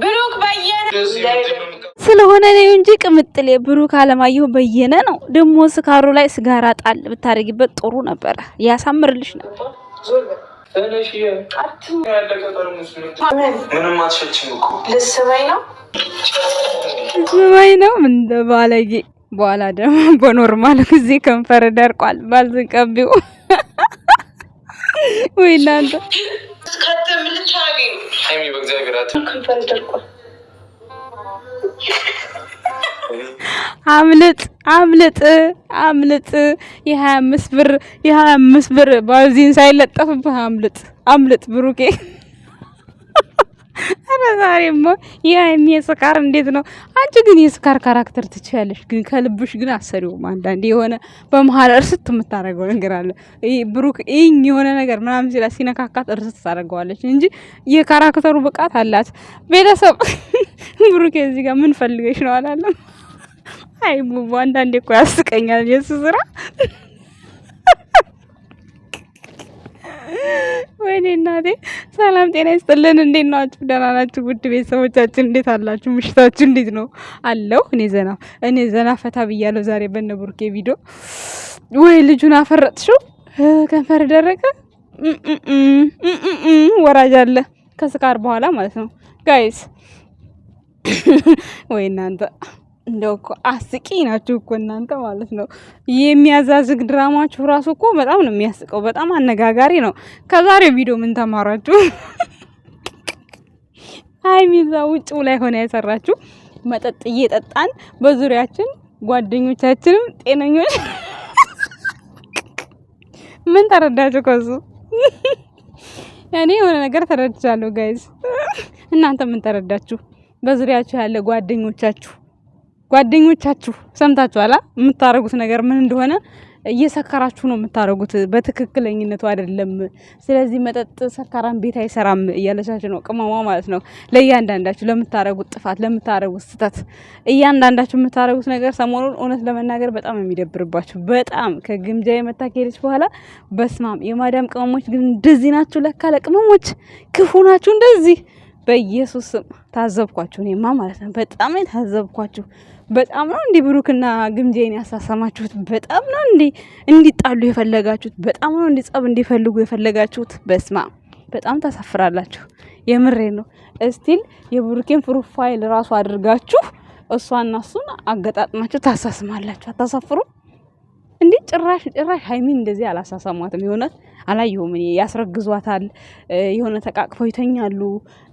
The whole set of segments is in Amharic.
ብሩክ በየነ ስለሆነ ነው እንጂ ቅምጥሌ ብሩክ አለማየሁ በየነ ነው። ደሞ ስካሩ ላይ ስጋራ ጣል ብታረጊበት ጥሩ ነበር፣ ያሳምርልሽ ነበር። ምንም አትሸችም እኮ ልስበይ ነው ምን ባለጌ። በኋላ ደግሞ በኖርማል ጊዜ ከንፈር ደርቋል ባልዝቀቢው ወይ እናንተ ከተም ልታገኝ ሃይሚ በእግዚአብሔር ከንፈር ደርቋል። አምልጥ የ25 ብር ባዚን ሳይለጠፍብህ አምልጥ ብሩኬ። አረ ዛሬማ የሃይሚ ስካር እንዴት ነው? አንቺ ግን የስካር ካራክተር ትችያለሽ፣ ግን ከልብሽ ግን አሰሪውም አንዳንዴ የሆነ በመሃል እርስት የምታደርገው ነገር አለ። ብሩክ የሆነ ነገር ምናምን ሲላ ሲነካካት እርስት ታደርገዋለች እንጂ የካራክተሩ ብቃት አላት። ቤተሰብ ብሩክ እዚህ ጋር ምን ፈልገሽ ነው አላለም? አይ ቡቡ አንዳንዴ እኮ ያስቀኛል የሱ ስራ። ወይኔ እናቴ። ሰላም ጤና ይስጥልን። እንዴት ናችሁ? ደህና ናችሁ? ውድ ቤተሰቦቻችን እንዴት አላችሁ? ምሽታችሁ እንዴት ነው? አለው እኔ ዘና ፈታ ብያለሁ ዛሬ በነ ቡርኬ ቪዲዮ። ወይ ልጁን አፈረጥሽው፣ ከንፈር ደረቀ። ወራጅ አለ ከስካር በኋላ ማለት ነው ጋይስ። ወይ እናንተ እንደው እኮ አስቂ ናችሁ እኮ እናንተ ማለት ነው። የሚያዛዝግ ድራማችሁ ራሱ እኮ በጣም ነው የሚያስቀው፣ በጣም አነጋጋሪ ነው። ከዛሬው ቪዲዮ ምን ተማራችሁ? ሃይሚዛ ውጭው ላይ ሆነ ያሰራችሁ መጠጥ እየጠጣን በዙሪያችን ጓደኞቻችንም ጤነኞች። ምን ተረዳችሁ ከሱ? እኔ የሆነ ነገር ተረድቻለሁ ጋይስ። እናንተ ምን ተረዳችሁ? በዙሪያችሁ ያለ ጓደኞቻችሁ ሰምታችኋላ? የምታረጉት ነገር ምን እንደሆነ እየሰከራችሁ ነው የምታረጉት፣ በትክክለኝነቱ አይደለም። ስለዚህ መጠጥ ሰካራን ቤት አይሰራም እያለቻችሁ ነው ቅመሟ ማለት ነው። ለእያንዳንዳችሁ ለምታረጉት ጥፋት፣ ለምታረጉት ስህተት፣ እያንዳንዳችሁ የምታረጉት ነገር ሰሞኑን እውነት ለመናገር በጣም የሚደብርባችሁ፣ በጣም ከግምጃ የመታ ከሄደች በኋላ በስማም የማዳም ቅመሞች ግን እንደዚህ ናችሁ ለካ። ለቅመሞች ክፉ ናችሁ እንደዚህ። በኢየሱስ ስም ታዘብኳችሁ እኔማ ማለት ነው። በጣም ታዘብኳችሁ። በጣም ነው እንዴ ብሩክና ግምጄን ያሳሰማችሁት? በጣም ነው እንዴ እንዲጣሉ የፈለጋችሁት? በጣም ነው እንዴ ጸብ እንዲፈልጉ የፈለጋችሁት? በስማ በጣም ታሳፍራላችሁ። የምሬ ነው። እስቲል የብሩኬን ፕሮፋይል ራሱ አድርጋችሁ እሷና እሱን አገጣጥማችሁ ታሳስማላችሁ። አታሳፍሩ እንዴ? ጭራሽ ሃይሚን እንደዚህ አላሳሳሟትም። የሆነት አላየሁም እኔ። ያስረግዟታል፣ የሆነ ተቃቅፈው ይተኛሉ፣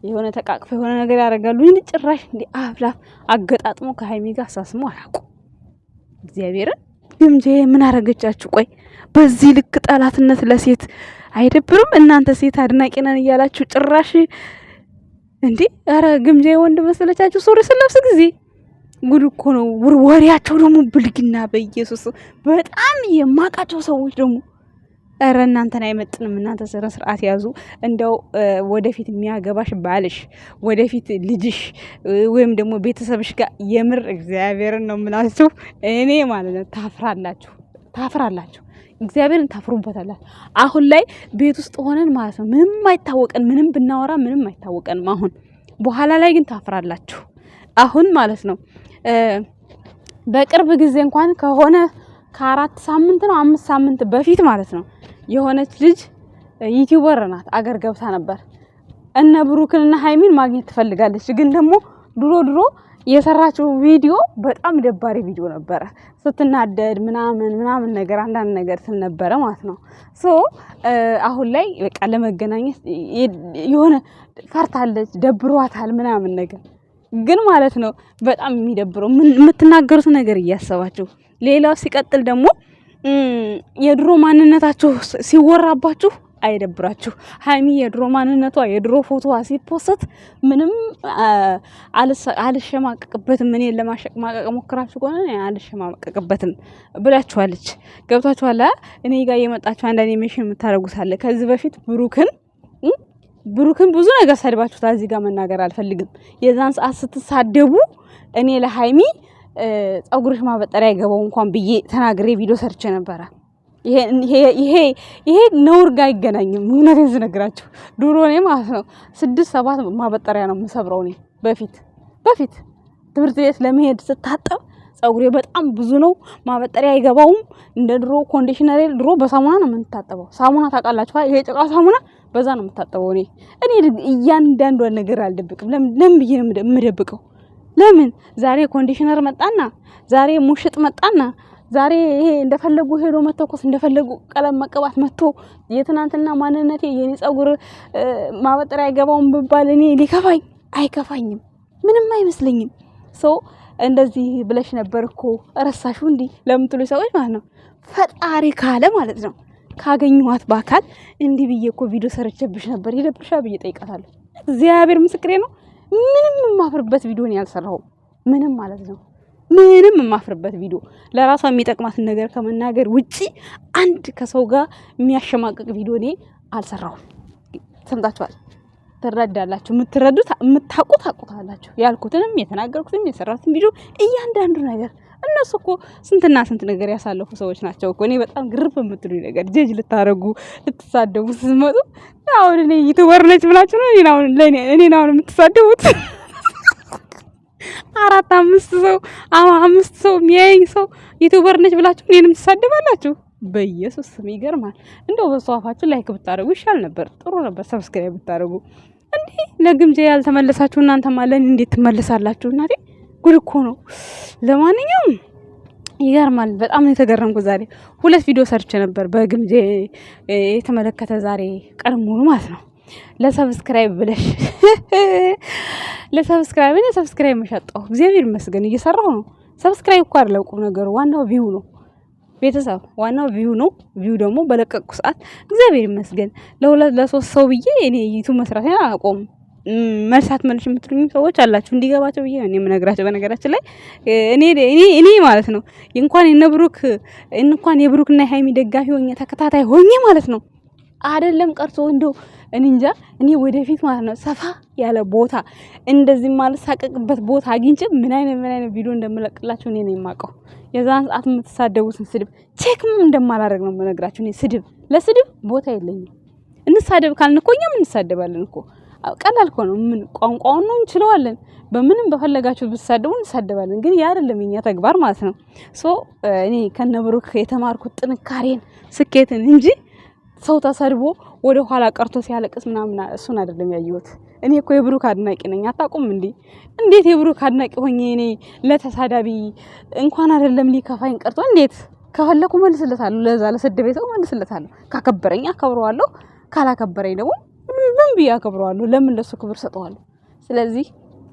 የሆነ ተቃቅፈው የሆነ ነገር ያደርጋሉ። እንዴ ጭራሽ እንዴ አፍላፍ አገጣጥሞ ከሃይሚ ጋር አሳስሞ አያውቁም። እግዚአብሔርን ግምጄ ምን አረገቻችሁ? ቆይ በዚህ ልክ ጠላትነት ለሴት አይደብርም? እናንተ ሴት አድናቂ ነን እያላችሁ ጭራሽ እንዴ! ኧረ ግምጄ ወንድ መሰለቻችሁ? ሱሪ ስለብስ ጊዜ ጉድ እኮ ነው። ወሬያቸው ደግሞ ብልግና። በኢየሱስ በጣም የማቃቸው ሰዎች ደግሞ ኧረ እናንተን አይመጥንም። እናንተ ስነ ስርዓት ያዙ። እንደው ወደፊት የሚያገባሽ ባልሽ፣ ወደፊት ልጅሽ ወይም ደግሞ ቤተሰብሽ ጋር የምር እግዚአብሔርን ነው የምላችሁ እኔ ማለት ነው ታፍራላችሁ። እግዚአብሔርን ታፍሩበታላችሁ። አሁን ላይ ቤት ውስጥ ሆነን ማለት ነው ምንም አይታወቀን፣ ምንም ብናወራ ምንም አይታወቀንም። አሁን በኋላ ላይ ግን ታፍራላችሁ። አሁን ማለት ነው በቅርብ ጊዜ እንኳን ከሆነ ከ4 ሳምንት ነው 5 ሳምንት በፊት ማለት ነው የሆነች ልጅ ዩቲዩበር ናት፣ አገር ገብታ ነበር። እነ ብሩክንና ሃይሚን ማግኘት ትፈልጋለች። ግን ደግሞ ድሮ የሰራችው ቪዲዮ በጣም ደባሪ ቪዲዮ ነበረ። ስትናደድ ምናምን ነገር አንዳንድ ነገር ስል ነበረ ማለት ነው። ሶ አሁን ላይ በቃ ለመገናኘት የሆነ ፈርታለች፣ ደብሯታል ምናምን ነገር ግን ማለት ነው በጣም የሚደብረው የምትናገሩት ነገር እያሰባችሁ። ሌላው ሲቀጥል ደግሞ የድሮ ማንነታችሁ ሲወራባችሁ አይደብራችሁ? ሃይሚ የድሮ ማንነቷ የድሮ ፎቶዋ ሲፖስት ምንም አልሸማቀቅበትም። እኔን ለማሸማቀቅ ሞክራችሁ ከሆነ አልሸማቀቅበትም ብላችኋለች። ገብታችኋል? እኔ ጋር የመጣችሁ አንዳንድ ሜሽን የምታደርጉታለ። ከዚህ በፊት ብሩክን ብዙ ነገር ሰድባችሁታል። እዚህ ጋር መናገር አልፈልግም። የዛን ሰዓት ስትሳደቡ እኔ ለሃይሚ ጸጉርሽ ማበጠሪያ አይገባው እንኳን ብዬ ተናግሬ ቪዲዮ ሰርቼ ነበረ። ይሄ ነውር ጋር አይገናኝም። እውነቴን ስነግራችሁ ድሮ እኔ ማለት ነው 6-7 ማበጠሪያ ነው የምሰብረው። እኔ በፊት ትምህርት ቤት ለመሄድ ስታጠብ ፀጉሬ በጣም ብዙ ነው፣ ማበጠሪያ አይገባውም። እንደ ድሮ ኮንዲሽነር ድሮ በሳሙና ነው የምንታጠበው። ሳሙና ታውቃላችሁ? ይሄ ጭቃ ሳሙና በዛ ነው የምታጠበው። እኔ እያንዳንዷን ነገር አልደብቅም። ለምን ብዬ ነው የምደብቀው? ለምን ዛሬ ኮንዲሽነር መጣና ዛሬ ሙሽጥ መጣና ዛሬ ይሄ እንደፈለጉ ሄዶ መተኮስ እንደፈለጉ ቀለም መቀባት መጥቶ የትናንትና ማንነቴ የኔ ፀጉር ማበጠሪያ አይገባውም ብባል እኔ ሊከፋኝ አይከፋኝም፣ ምንም አይመስለኝም። እንደዚህ ብለሽ ነበር እኮ ረሳሹ እንዲ ለምትሉ ሰዎች ማለት ነው ፈጣሪ ካለ ማለት ነው ካገኘኋት በአካል እንዲህ ብዬ እኮ ቪዲዮ ሰርቼብሽ ነበር ይደብርሻ ብዬ ጠይቃታለሁ። እግዚአብሔር ምስክሬ ነው። ምንም የማፍርበት ቪዲዮ ነው ያልሰራሁም። ምንም ማለት ነው ምንም የማፍርበት ቪዲዮ ለራሷ የሚጠቅማትን ነገር ከመናገር ውጪ አንድ ከሰው ጋር የሚያሸማቅቅ ቪዲዮ እኔ አልሰራሁም። ሰምታችኋል። ትረዳላችሁ። የምትረዱት የምታውቁት አውቁታላችሁ። ያልኩትንም የተናገርኩትንም የሰራሁትን ቪዲዮ እያንዳንዱ ነገር እነሱ እኮ ስንትና ስንት ነገር ያሳለፉ ሰዎች ናቸው እኮ። እኔ በጣም ግርፍ የምትሉኝ ነገር ጀጅ ልታረጉ ልትሳደቡ ስትመጡ አሁን እኔ ዩቲዩበር ነች ብላችሁ ነው እኔን አሁን የምትሳደቡት? 4-5 ሰው የሚያየኝ ሰው ዩቲዩበር ነች ብላችሁ እኔንም ትሳደባላችሁ? በኢየሱስ ስም ይገርማል። እንደው በሷ አፋችሁ ላይክ ብታረጉ ይሻል ነበር፣ ጥሩ ነበር። ሰብስክራይብ ብታረጉ። እንዴ ለግምጄ ያልተመለሳችሁ እናንተ ማለን እንዴት ትመለሳላችሁ? እናቴ ጉድ እኮ ነው። ለማንኛውም ይገርማል። በጣም ነው የተገረምኩት። ዛሬ 2 ቪዲዮ ሰርቼ ነበር በግምጄ የተመለከተ ዛሬ ቀን ሙሉ ማለት ነው። ለሰብስክራይብ ብለሽ ለሰብስክራይብ መሸጣው እግዚአብሔር ይመስገን እየሰራሁ ነው። ሰብስክራይብ እኮ አይደለም ቁም ነገሩ፣ ዋናው ቪው ነው። ቤተሰብ ዋናው ቪው ነው። ቪው ደግሞ በለቀቁ ሰዓት እግዚአብሔር ይመስገን ለ2-3 ሰው ብዬ እኔ ዩቲዩብ መስራት አላቆም። መልሳት መልሽ የምትሉኝ ሰዎች አላችሁ እንዲገባቸው ብዬ እኔ የምነግራቸው። በነገራችን ላይ እኔ ማለት ነው እንኳን የብሩክና የሃይሚ ደጋፊ ሆኜ ተከታታይ ሆኜ ማለት ነው አይደለም ቀርቶ እንደው እንጃ እኔ ወደፊት ማለት ነው ሰፋ ያለ ቦታ እንደዚህ ማለት ሳቀቅበት ቦታ አግኝቼ ምን አይነት ቪዲዮ እንደምለቅላችሁ እኔ ነኝ የማውቀው። የዛን ሰዓት የምትሳደቡትን ስድብ ቼክም እንደማላደርግ ነው የምነግራችሁ። እኔ ለስድብ ቦታ የለኝም። እንሳደብ ካልን እኮ እኛም እንሳደባለን እኮ። ቀላል እኮ ነው። ምን ቋንቋውን ነው እንችለዋለን። በምንም በፈለጋችሁ ብትሳደቡ እንሳደባለን። ግን ያ አይደለም የኛ ተግባር ማለት ነው። እኔ ከነብሩክ የተማርኩት ጥንካሬን ስኬትን እንጂ ሰው ተሰድቦ ወደ ኋላ ቀርቶ ሲያለቅስ ምናምን እሱን አይደለም ያየሁት። እኔ እኮ የብሩክ አድናቂ ነኝ። አታውቁም እንዴ? እንዴት የብሩክ አድናቂ ሆኜ እኔ ለተሳዳቢ እንኳን አይደለም ሊከፋኝ ቀርቶ እንዴት ከፈለኩ መልስለታለሁ። ለዛ ለሰደበኝ ሰው መልስለታለሁ። ካከበረኝ አከብረዋለሁ፣ ካላከበረኝ ደግሞ ምን ብዬ አከብረዋለሁ? ለምን ለሱ ክብር ሰጠዋለሁ? ስለዚህ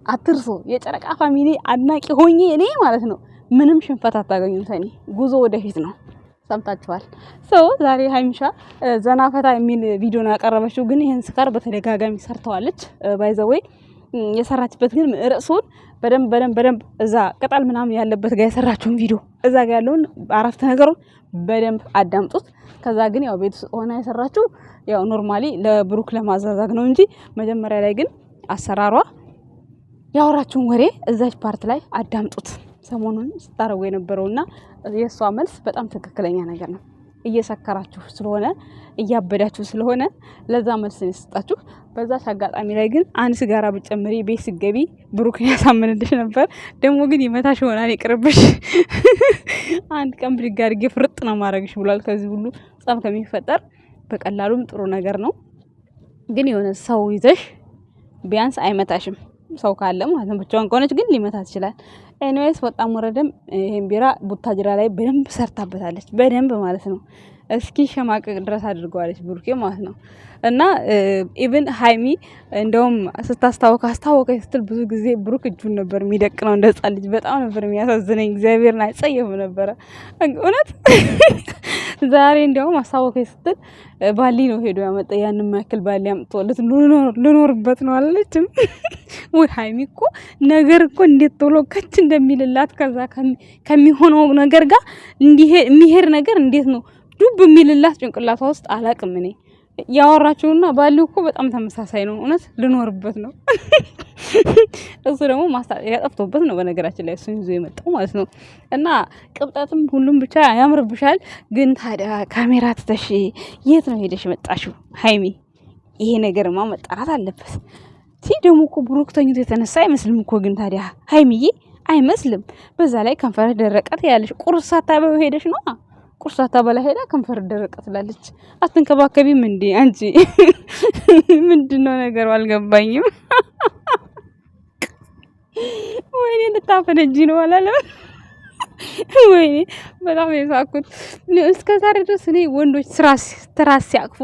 አትርሶ የጨረቃ ፋሚሊ አድናቂ ሆኜ እኔ ማለት ነው ምንም ሽንፈት አታገኙት። እኔ ጉዞ ወደፊት ነው። ሰምታችኋል። ዛሬ ሀይሚሻ ዘናፈታ የሚል ቪዲዮ ነው ያቀረበችው። ግን ይሄን ስካር በተደጋጋሚ ሰርተዋለች። ባይዘዌይ የሰራችበት ግን ርዕሱን በደንብ እዛ ቅጠል ምናምን ያለበት ጋር የሰራችውን ቪዲዮ እዛ ጋር ያለውን አረፍተ ነገሩን በደንብ አዳምጡት። ከዛ ግን ያው ቤት ውስጥ ሆና የሰራችው ያው ኖርማሊ ለብሩክ ለማዛዛግ ነው እንጂ መጀመሪያ ላይ ግን አሰራሯ ያወራችውን ወሬ እዛች ፓርት ላይ አዳምጡት። ሰሞኑን ስታረጉ የነበረውና የሷ መልስ በጣም ትክክለኛ ነገር ነው። እየሰከራችሁ ስለሆነ እያበዳችሁ ስለሆነ ለዛ መልስ ነው። በዛች አጋጣሚ ላይ ግን አንድ ሲጋራ ብጨምሪ ቤት ሲገቢ ብሩክን ያሳምንልሽ ነበር። ደግሞ ግን ይመታሽ ሆናል ይቅርብሽ። አንድ ቀን ብድግ አድርጌ ፍርጥ ነው ማድረግሽ ብሏል። ከዚህ ሁሉ ጸብ ከሚፈጠር በቀላሉም ጥሩ ነገር ነው። ግን የሆነ ሰው ይዘሽ ቢያንስ አይመታሽም። ሰው ካለ ማለት ነው። ብቻዋን ከሆነች ግን ሊመታት ይችላል። ኤኒዌይስ ወጣም ወረደም ይሄን ቢራ ቡታጅራ ላይ በደንብ ሰርታበታለች። በደንብ ማለት ነው። እስኪ ሸማቀቅ ድረስ አድርገዋለች ብሩኬ ማለት ነው። እና ኢቭን ሃይሚ እንደውም አስታወቀ ስትል ብዙ ጊዜ ብሩክ እጁን ነበር የሚደቅ ነው እንደ ህጻን ልጅ። በጣም ነበር የሚያሳዝነኝ። እግዚአብሔርን አይጸየፍ ነበረ እውነት። ዛሬ እንደውም አስታወቀ ስትል ባሊ ነው ሄዶ ያመጣ። ያንን ማክል ባሊ አምጥቶለት ልኖርበት ነው አላለችም ወይ? ሃይሚ እኮ ነገር እኮ እንዴት ቶሎ ከች እንደሚልላት ከዛ ከሚሆነው ነገር ጋር የሚሄድ ነገር እንዴት ነው ዱብ የሚልላት ጭንቅላቷ ውስጥ አላቅም እኔ። ያወራችውና ባሊው እኮ በጣም ተመሳሳይ ነው እውነት። ልኖርበት ነው እሱ ደግሞ ማስታወቂያ ጠፍቶበት ነው በነገራችን ላይ እሱን ይዞ የመጣው ማለት ነው። እና ቅብጠትም ሁሉም ብቻ ያምርብሻል። ግን ታዲያ ካሜራ ትተሽ የት ነው ሄደሽ መጣሽው ሀይሚ? ይሄ ነገርማ መጣራት አለበት። ደግሞ እኮ ብሩክ ተኝቶ የተነሳ አይመስልም እኮ። ግን ታዲያ ሀይሚዬ አይመስልም። በዛ ላይ ከንፈር ደረቀት ያለሽ ቁርስ ሳታበው ሄደሽ ነው። ቁርስ ሳታበላ ሄዳ ከንፈር ደረቀት ትላለች። አትንከባከቢም እንዴ አንቺ? ምንድነው ነገሩ አልገባኝም። ወይኔ ልታፈነጂ ነው አላለም? ወይኔ በጣም የሳኩት። እስከ ዛሬ ድረስ እኔ ወንዶች ትራስ ሲያቅፉ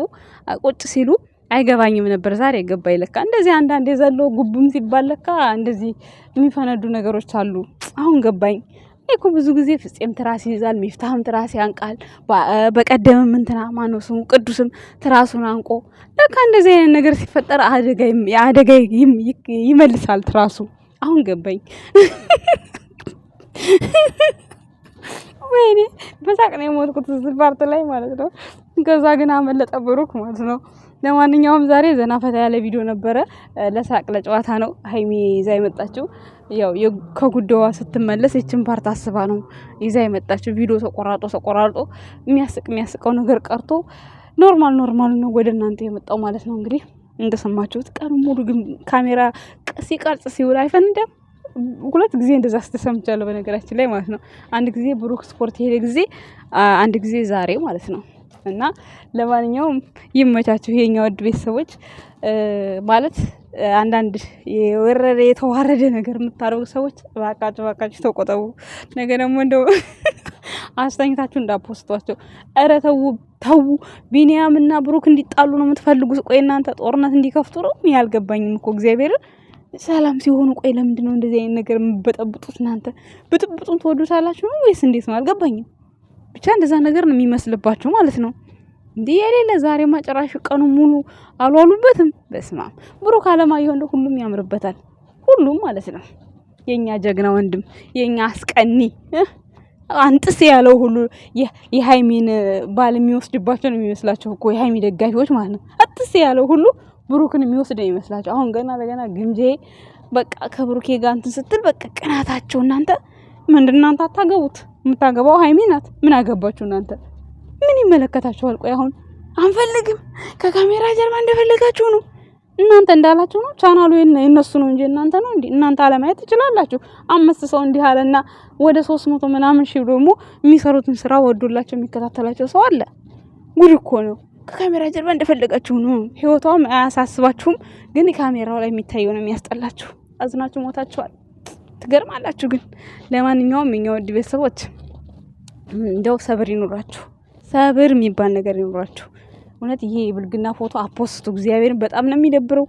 ቁጭ ሲሉ አይገባኝም ነበር። ዛሬ ገባኝ። ለካ እንደዚህ አንዳንድ የዘሎ ጉብም ሲባል ለካ እንደዚህ የሚፈነዱ ነገሮች አሉ። አሁን ገባኝ። እኔ እኮ ብዙ ጊዜ ፍፄም ትራስ ይይዛል፣ ሚፍታህም ትራስ ያንቃል። በቀደምም እንትና ማነው ስሙ ቅዱስም ትራሱን አንቆ ለካ እንደዚህ አይነት ነገር ሲፈጠር አደጋ ይመልሳል ትራሱ። አሁን ገባኝ። ወይኔ በሳቅ ነው የሞትኩት እዚህ ፓርት ላይ ማለት ነው። ከዛ ግን አመለጠ ብሩክ ማለት ነው። ለማንኛውም ዛሬ ዘና ፈታ ያለ ቪዲዮ ነበረ። ለሳቅ ለጨዋታ ነው ሀይሚ ይዛ የመጣችው። ያው ከጉዳዋ ስትመለስ ይችን ፓርት አስባ ነው ይዛ የመጣችው። ቪዲዮ ተቆራርጦ የሚያስቀው ነገር ቀርቶ ኖርማል ነው ወደ እናንተ የመጣው ማለት ነው። እንግዲህ እንደሰማችሁት ቀን ሙሉ ግን ካሜራ ሲቀርጽ ሲውል አይፈንደም። 2 ጊዜ እንደዛ ስተሰምቻለሁ በነገራችን ላይ ማለት ነው። አንድ ጊዜ ብሩክ ስፖርት የሄደ ጊዜ፣ አንድ ጊዜ ዛሬ ማለት ነው። እና ለማንኛውም ይመቻችሁ የኛ ውድ ቤተሰቦች። ማለት አንዳንድ የወረደ የተዋረደ ነገር የምታደርጉ ሰዎች እባካችሁ ተቆጠቡ። ነገ ደግሞ እንደው አስተኝታችሁ እንዳፖስቷቸው። ኧረ ተው። ቢኒያም እና ብሩክ እንዲጣሉ ነው የምትፈልጉት? ቆይ እናንተ ጦርነት እንዲከፍቱ ነው? እኔ አልገባኝም እኮ እግዚአብሔርን። ሰላም ሲሆኑ ቆይ ለምንድን ነው እንደዚህ አይነት ነገር የምትበጠብጡት? እናንተ ብጥብጡን ትወዱታላችሁ ነው ወይስ እንዴት ነው? አልገባኝም። ብቻ እንደዛ ነገር ነው የሚመስልባችሁ ማለት ነው። እንዴ የሌለ ዛሬ ማጨራሽ ቀኑ ሙሉ አልዋሉበትም። በስማ ብሩክ አለማየሁ እንደ ሁሉም ያምርበታል። ሁሉም ማለት ነው። የኛ ጀግና ወንድም፣ የኛ አስቀኒ አንጥስ ያለው ሁሉ የሃይሚን ባል የሚወስድባቸው ነው የሚመስላቸው እኮ የሃይሚ ደጋፊዎች ማለት ነው። አጥስ ያለው ሁሉ ብሩክን የሚወስድ ነው ይመስላችሁ። አሁን ገና ግምጄ በቃ ከብሩኬ ጋር እንትን ስትል በቃ ቅናታቸው። እናንተ ምንድን እናንተ አታገቡት? የምታገባው ሀይሚ ናት። ምን አገባችሁ እናንተ? ምን ይመለከታችኋል? ቆይ አሁን አንፈልግም ከካሜራ ጀርባ እንደፈለጋችሁ ነው። እናንተ እንዳላችሁ ነው። ቻናሉ የነሱ ነው እንጂ እናንተ ነው እንዴ? እናንተ አለማየት ትችላላችሁ። 5 ሰው እንዲህ አለና ወደ 300 ምናምን ሺህ ደግሞ የሚሰሩትን ስራ ወዶላቸው የሚከታተላቸው ሰው አለ። ጉድ እኮ ነው። ከካሜራ ጀርባ እንደፈለጋችሁ ነው። ህይወቷም አያሳስባችሁም። ግን ካሜራው ላይ የሚታየው ነው የሚያስጠላችሁ። አዝናችሁ ሞታችኋል። ትገርማላችሁ። ግን ለማንኛውም የኛ ውድ ቤተሰቦች እንደው ሰብር ይኑራችሁ። ሰብር የሚባል ነገር ይኑራችሁ። እውነት ይሄ የብልግና ፎቶ አፖስቱ እግዚአብሔርን በጣም ነው የሚደብረው።